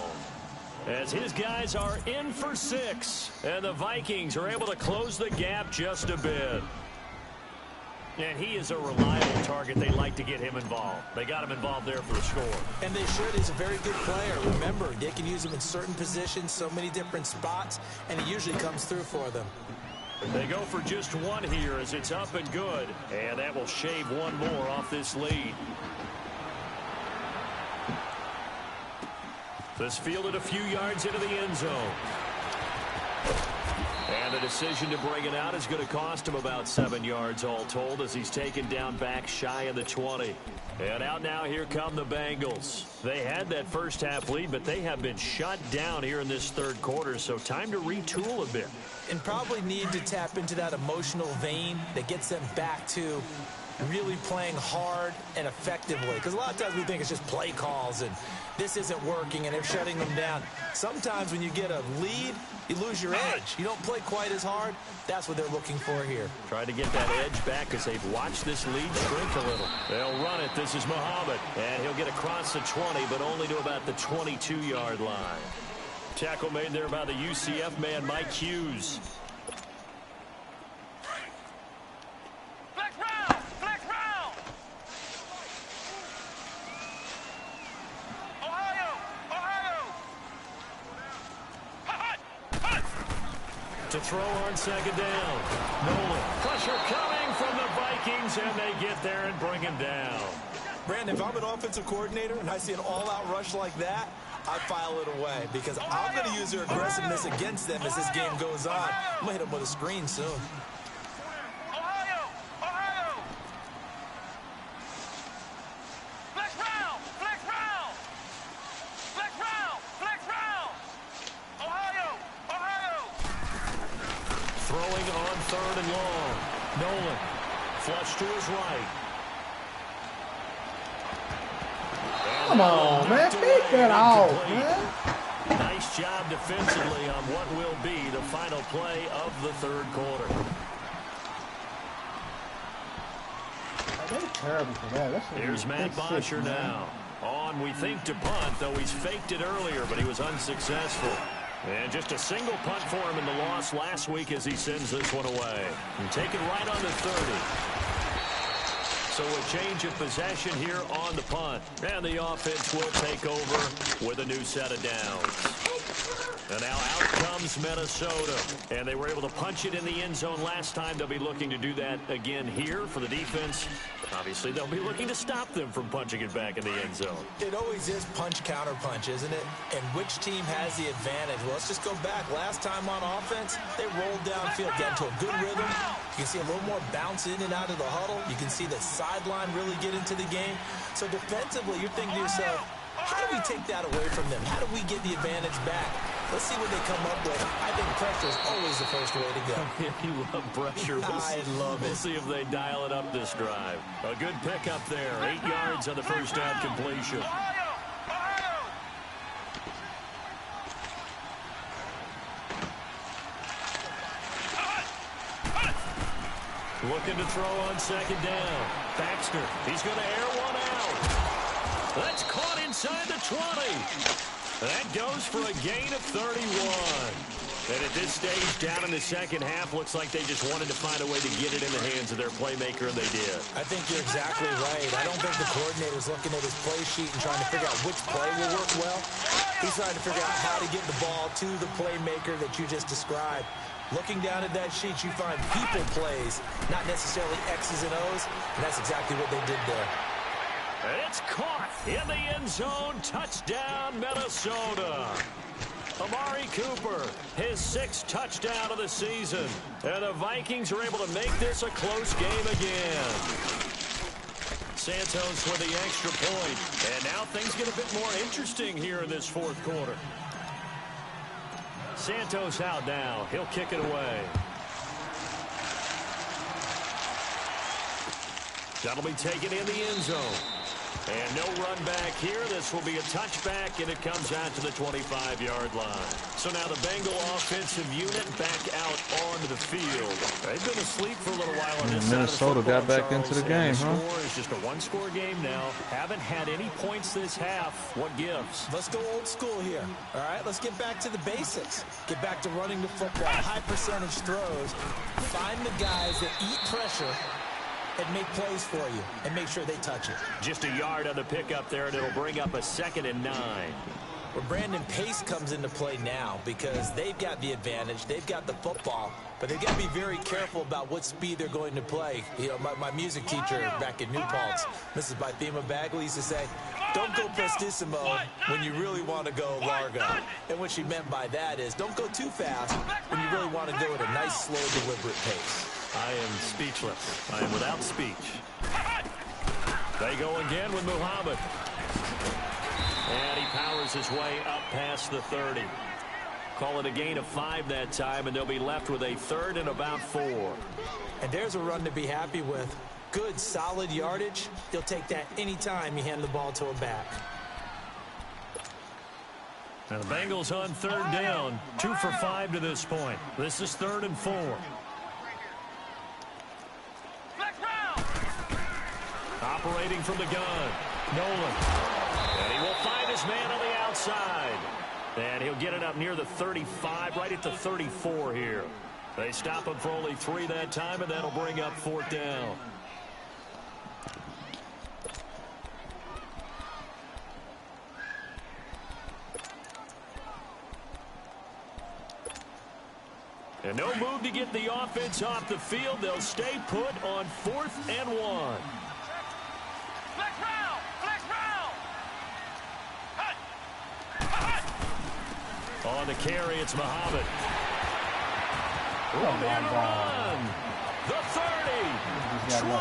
As his guys are in for 6. And the Vikings are able to close the gap just a bit. And he is a reliable target. They like to get him involved. They got him involved there for the score. And they should. He's a very good player. Remember, they can use him in certain positions, so many different spots, and he usually comes through for them. They go for just 1 here as it's up and good. And that will shave 1 more off this lead. This fielded a few yards into the end zone. And the decision to bring it out is going to cost him about 7 yards all told as he's taken down back shy of the 20. And out now, here come the Bengals. They had that first half lead, but they have been shut down here in this third quarter, so time to retool a bit. And probably need to tap into that emotional vein that gets them back to really playing hard and effectively. Because a lot of times we think it's just play calls and this isn't working and they're shutting them down. Sometimes when you get a lead, you lose your edge. You don't play quite as hard. That's what they're looking for here. Trying to get that edge back as they've watched this lead shrink a little. They'll run it. This is Muhammad. And he'll get across the 20, but only to about the 22-yard line. Tackle made there by the UCF man, Mike Hughes. Flex round! Flex round! Ohio! Ohio! Hut! Hut! To throw on second down. Nolan. Pressure coming from the Vikings, and they get there and bring him down. Brandon, if I'm an offensive coordinator and I see an all-out rush like that, I file it away because I'm going to use their aggressiveness against them as this game goes on. I'm going to hit them with a screen soon. Ohio! Ohio! Flex round! Flex round! Flex round! Flex round! Ohio! Ohio! Throwing on third and long. Nolan. Flush to his right. Come on, man. Take that off, man. Nice job defensively on what will be the final play of the third quarter. They're terrible for that. Here's Matt Bosher now. On, we think, to punt, though he's faked it earlier, but he was unsuccessful. And just a single punt for him in the loss last week as he sends this one away. And taken right on the 30. So a change of possession here on the punt. And the offense will take over with a new set of downs. And now out comes Minnesota. And they were able to punch it in the end zone last time. They'll be looking to do that again here for the defense. Obviously, they'll be looking to stop them from punching it back in the end zone. It always is punch-counter-punch, isn't it? And which team has the advantage? Well, let's just go back. Last time on offense, they rolled downfield, got into a good rhythm. You can see a little more bounce in and out of the huddle. You can see the sideline really get into the game. So defensively, you're thinking to yourself, how do we take that away from them? How do we get the advantage back? Let's see what they come up with. I think pressure is always the first way to go. You love pressure. I love it. We'll see if they dial it up this drive. A good pickup there. 8 yards on the first down completion. Ohio! Ohio! Looking to throw on second down. Baxter, he's going to air one out. That's caught inside the 20. That goes for a gain of 31. And at this stage, down in the second half, looks like they just wanted to find a way to get it in the hands of their playmaker, and they did. I think you're exactly right. I don't think the coordinator's looking at his play sheet and trying to figure out which play will work well. He's trying to figure out how to get the ball to the playmaker that you just described. Looking down at that sheet, you find people plays, not necessarily X's and O's, and that's exactly what they did there. It's caught in the end zone. Touchdown, Minnesota. Amari Cooper, his 6th touchdown of the season. And the Vikings are able to make this a close game again. Santos with the extra point. And now things get a bit more interesting here in this fourth quarter. Santos out now. He'll kick it away. That'll be taken in the end zone. And no run back here. This will be a touchback, and it comes out to the 25-yard line. So now the Bengal offensive unit back out onto the field. They've been asleep for a little while on this side of the Minnesota football, got back Charles, into the game, and the huh? score is just a one-score game now. Haven't had any points this half. What gives? Let's go old school here. All right, let's get back to the basics. Get back to running the football, high percentage throws. Find the guys that eat pressure and make plays for you and make sure they touch it. Just a yard on the pickup there, and it'll bring up a 2nd and 9. Where Brandon Pace comes into play now because they've got the advantage. They've got the football, but they've got to be very careful about what speed they're going to play. You know, my music teacher back in New Paltz, Mrs. Bythema Bagley, used to say, don't go prestissimo when you really want to go largo. And what she meant by that is don't go too fast when you really want to go at a nice, slow, deliberate pace. I am speechless. I am without speech. They go again with Muhammad. And he powers his way up past the 30. Call it a gain of 5 that time, and they'll be left with a 3rd and about 4. And there's a run to be happy with. Good, solid yardage. He'll take that any time you hand the ball to a back. Now the Bengals on 3rd down. 2 for 5 to this point. This is 3rd and 4. Operating from the gun, Nolan. And he will find his man on the outside. And he'll get it up near the 35, right at the 34 here. They stop him for only 3 that time, and that'll bring up 4th down. And no move to get the offense off the field. They'll stay put on 4th and 1. On the carry, it's Muhammad. Room to run. The 30, 20,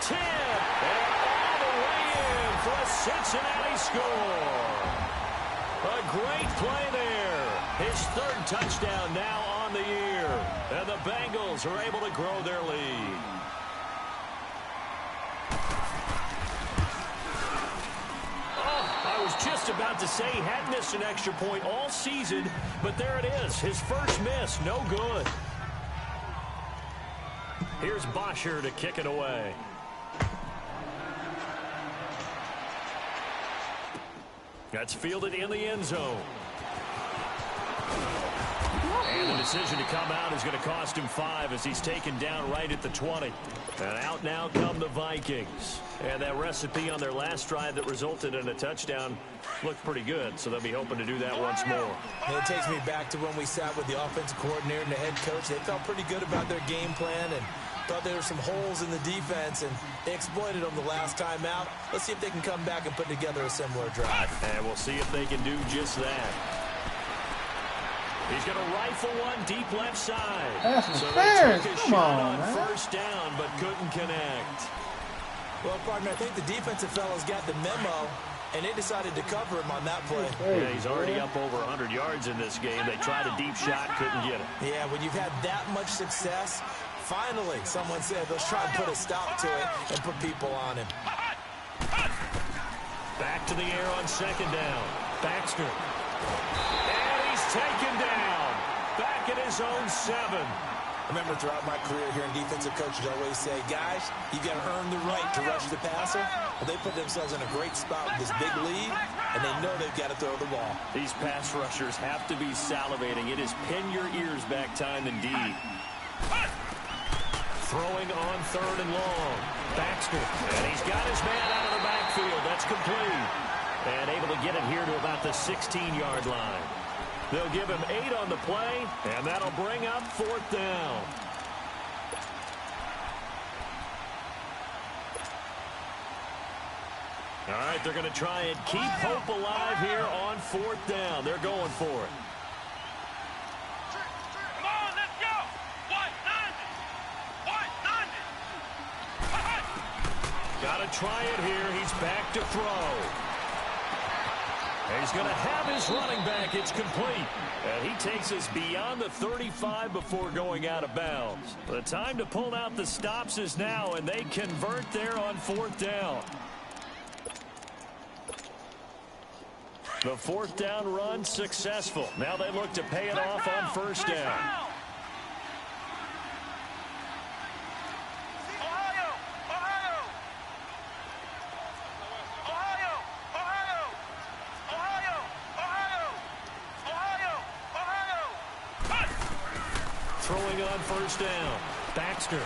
10, and all the way in for a Cincinnati score. A great play there. His 3rd touchdown now on the year. And the Bengals are able to grow their lead. Just about to say he had missed an extra point all season, but there it is. His first miss, no good. Here's Bosher to kick it away. That's fielded in the end zone. And the decision to come out is going to cost him 5 as he's taken down right at the 20. And out now come the Vikings. And that recipe on their last drive that resulted in a touchdown looked pretty good, so they'll be hoping to do that once more. And it takes me back to when we sat with the offensive coordinator and the head coach. They felt pretty good about their game plan and thought there were some holes in the defense, and they exploited them the last time out. Let's see if they can come back and put together a similar drive. And we'll see if they can do just that. He's going to rifle one deep left side. That's so fair. they took a Come shot on, man. 1st down, but couldn't connect. Well, partner, I think the defensive fellas got the memo, and they decided to cover him on that play. Yeah, he's already up over 100 yards in this game. They tried a deep shot, couldn't get it. Yeah, when you've had that much success, finally, someone said, let's try and put a stop to it and put people on him. Back to the air on 2nd down. Baxter. And he's taken down. Back at his own 7. I remember throughout my career hearing defensive coaches always say, guys, you got to earn the right to rush the passer. Well, they put themselves in a great spot with this big lead, and they know they've got to throw the ball. These pass rushers have to be salivating. It is pin your ears back time indeed. Throwing on 3rd and long. Baxter. And he's got his man out of the backfield. That's complete. And able to get it here to about the 16-yard line. They'll give him 8 on the play, and that'll bring up 4th down. All right, they're going to try and keep hope alive here on 4th down. They're going for it. Come on, let's go. 190. Got to try it here. He's back to throw. He's going to have his running back. It's complete. And he takes us beyond the 35 before going out of bounds. The time to pull out the stops is now, and they convert there on 4th down. The 4th down run successful. Now they look to pay it off on 1st down. Throwing on 1st down. Baxter.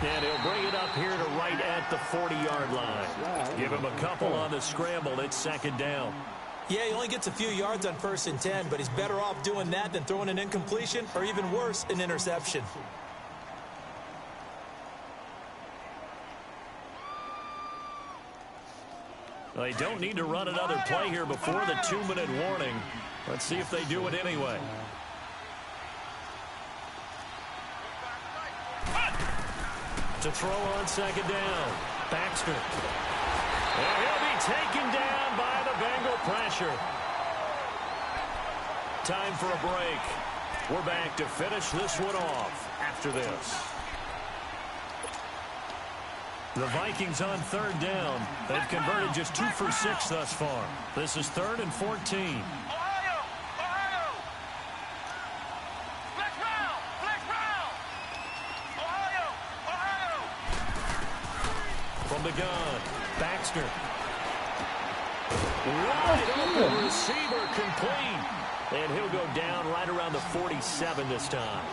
And he'll bring it up here to right at the 40-yard line. Give him a couple on the scramble. It's 2nd down. Yeah, he only gets a few yards on 1st and 10, but he's better off doing that than throwing an incompletion or even worse, an interception. Well, they don't need to run another play here before the 2-minute warning. Let's see if they do it anyway. To throw on 2nd down. Baxter. And he'll be taken down by the Bengal pressure. Time for a break. We're back to finish this one off after this. The Vikings on 3rd down. They've converted just 2 for 6 thus far. This is 3rd and 14. From the gun, Baxter. Wide open receiver complete. And he'll go down right around the 47 this time.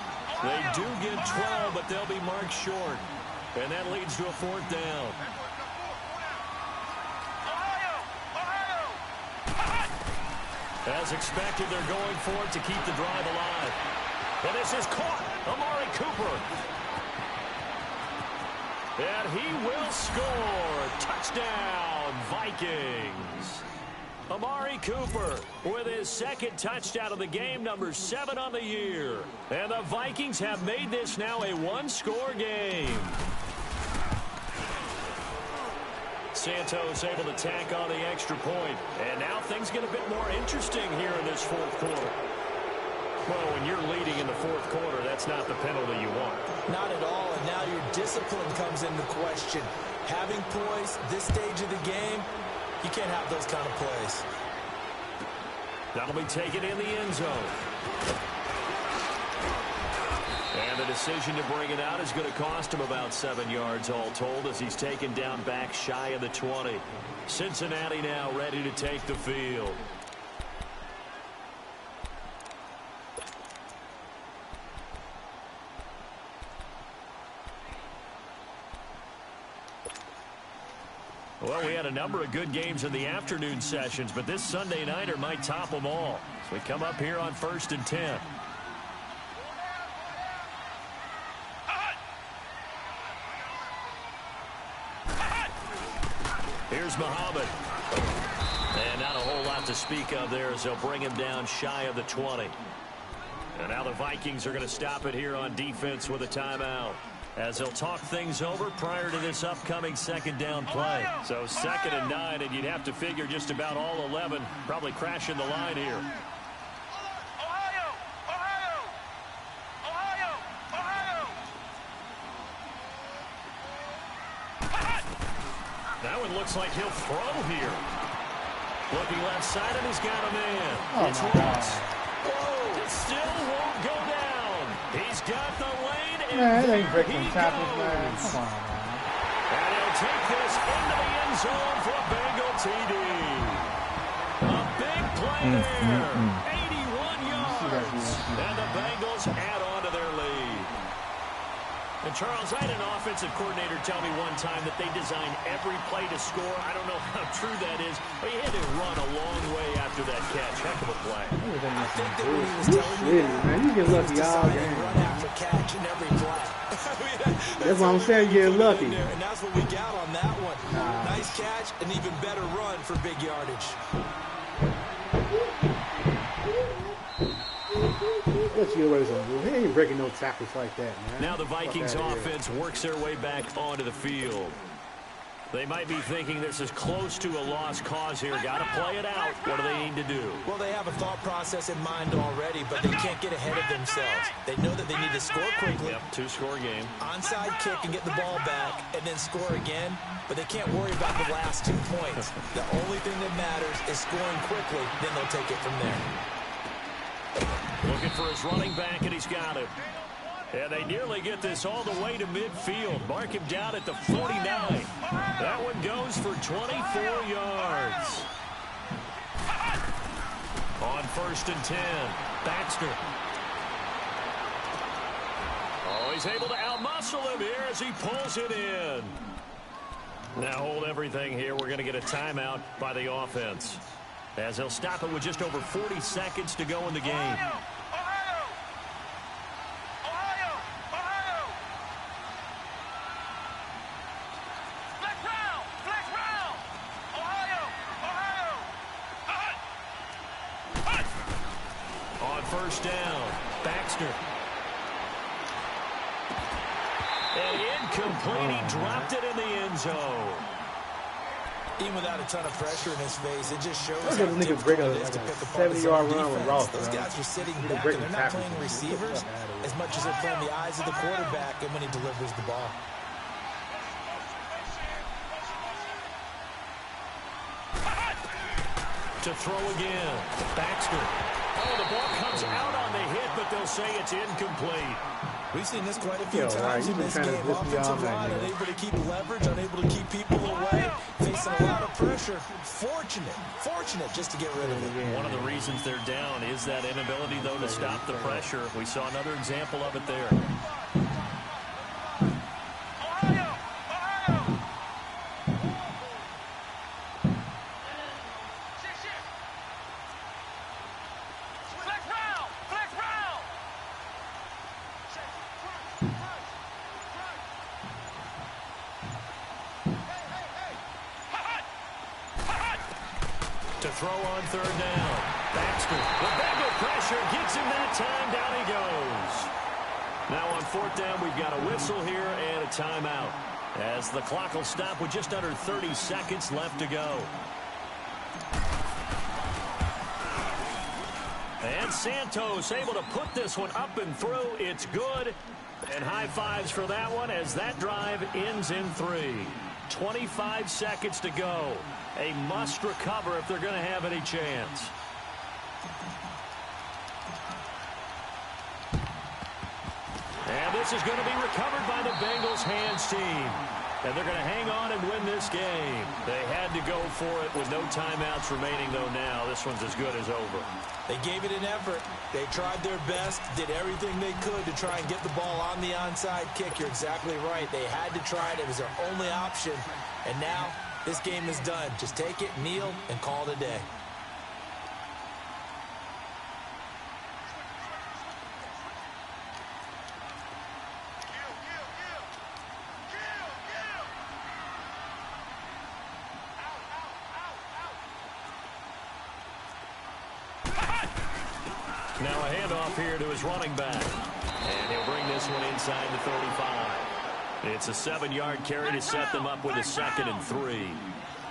They do get 12, but they'll be marked short. And that leads to a 4th down. As expected, they're going for it to keep the drive alive. And this is caught. Amari Cooper. And he will score. Touchdown, Vikings. Amari Cooper with his 2nd touchdown of the game, number 7 on the year. And the Vikings have made this now a 1-score game. Santos able to tack on the extra point. And now things get a bit more interesting here in this 4th quarter. Well, when you're leading in the 4th quarter, that's not the penalty you want. Not at all, and now your discipline comes into question. Having poise this stage of the game, you can't have those kind of plays. That'll be taken in the end zone. And the decision to bring it out is going to cost him about 7 yards all told as he's taken down back shy of the 20. Cincinnati now ready to take the field. Well, we had a number of good games in the afternoon sessions, but this Sunday nighter might top them all. So we come up here on 1st and 10. Here's Muhammad. And not a whole lot to speak of there as they'll bring him down shy of the 20. And now the Vikings are going to stop it here on defense with a timeout, as they'll talk things over prior to this upcoming 2nd down play. So 2nd and 9, and you'd have to figure just about all 11 probably crashing the line here. That one looks like he'll throw here. Looking left side, and he's got a man. It's Ross. Whoa, it still won't go down. He's got the lane, and Man, it ain't there breaking he tackles, man. goes. Come on, man. And he'll take this into the end zone for a Bengal TD. A big play there. 81 yards. And the Bengals add on to their lead. And Charles, I had an offensive coordinator tell me one time that they design every play to score. I don't know how true that is, but he had to run a long way after that catch. Heck of a play. I think that when he was telling me that, Man, you get lucky all game. run after catch in every play. That's what I'm saying, you get lucky. And that's what we got on that one. Nice catch, an even better run for big yardage. Let's get away with some. He ain't breaking no tackles like that, man. Now the Vikings offense works their way back onto the field. They might be thinking this is close to a lost cause here. Got to play it out. What do they need to do? Well, they have a thought process in mind already, but they can't get ahead of themselves. They know that they need to score quickly. Yep, two-score game. Onside kick and get the ball back and then score again, but they can't worry about the last 2 points. The only thing that matters is scoring quickly, then they'll take it from there. Looking for his running back, and he's got it. And they nearly get this all the way to midfield. Mark him down at the 49. That one goes for 24 yards. On 1st and 10, Baxter. Oh, he's able to outmuscle him here as he pulls it in. Now hold everything here. We're going to get a timeout by the offense, as they'll stop it with just over 40 seconds to go in the game. First down, Baxter. And incomplete, he dropped it in the end zone. Even without a ton of pressure in his face, it just shows Look how at this nigga difficult break it a is to like pick a apart the 70-yard zone run with defense. Ross, Those bro. guys are sitting He back, break and they're the not tackle. playing receivers as much as they're playing the eyes of the quarterback and when he delivers the ball. To throw again, Baxter. Oh, the ball comes out on the hit, but they'll say it's incomplete. We've seen this quite a few Yeah, times right. in You've been this trying to game. zip me all Offensive night, line nigga. unable to keep leverage, unable to keep people away, facing a lot of pressure. Fortunate just to get rid of it. One of the reasons they're down is that inability, though, to stop the pressure. We saw another example of it there. To throw on 3rd down, Baxter. The Bengal pressure gets him that time. Down he goes. Now on 4th down, we've got a whistle here and a timeout, as the clock will stop with just under 30 seconds left to go. And Santos able to put this one up and through. It's good. And high fives for that one as that drive ends in 3. 25 seconds to go. A must recover if they're going to have any chance. And this is going to be recovered by the Bengals hands team. And they're going to hang on and win this game. They had to go for it with no timeouts remaining, though now. This one's as good as over. They gave it an effort. They tried their best, did everything they could to try and get the ball on the onside kick. You're exactly right. They had to try it. It was their only option. And now this game is done. Just take it, kneel, and call it a day. Now a handoff here to his running back. And he'll bring this one inside the 35. It's a 7-yard carry to set them up with a 2nd and 3.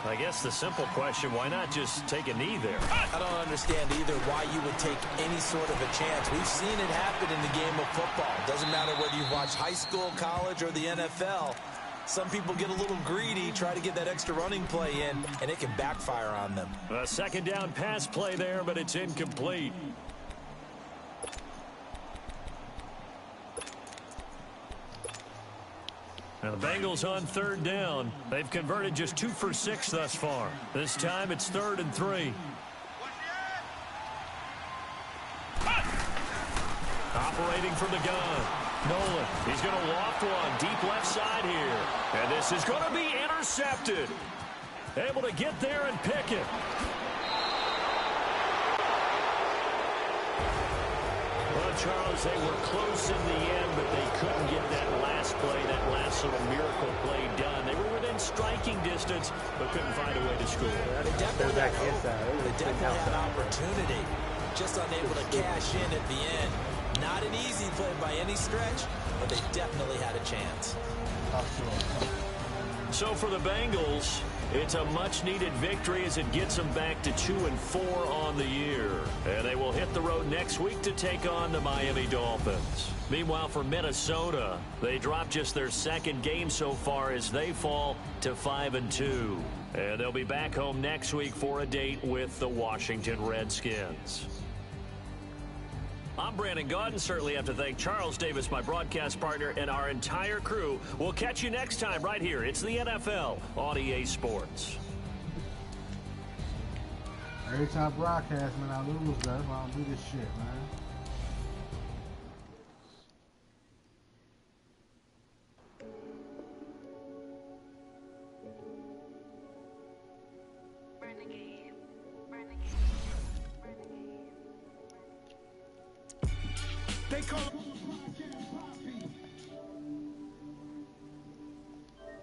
I guess the simple question, why not just take a knee there? I don't understand either why you would take any sort of a chance. We've seen it happen in the game of football. Doesn't matter whether you've watched high school, college, or the NFL. Some people get a little greedy, try to get that extra running play in, and it can backfire on them. A 2nd down pass play there, but it's incomplete. Now the Bengals on 3rd down. They've converted just 2 for 6 thus far. This time it's 3rd and 3. Operating from the gun. Nolan, he's going to loft one deep left side here. And this is going to be intercepted. Able to get there and pick it. Well, Charles, they were close in the end, but they couldn't get that last play, that last little miracle play done. They were within striking distance, but couldn't find a way to score. They definitely had hope. They definitely had opportunity. Just unable to cash in at the end. Not an easy play by any stretch, but they definitely had a chance. So for the Bengals, it's a much-needed victory as it gets them back to 2-4 on the year. And they will hit the road next week to take on the Miami Dolphins. Meanwhile, for Minnesota, they dropped just their second game so far as they fall to 5-2. And they'll be back home next week for a date with the Washington Redskins. I'm Brandon Gaudin. Certainly have to thank Charles Davis, my broadcast partner, and our entire crew. We'll catch you next time right here. It's the NFL on EA Sports. Every time I broadcast, man, I lose. That's why I don't do this shit, man. They call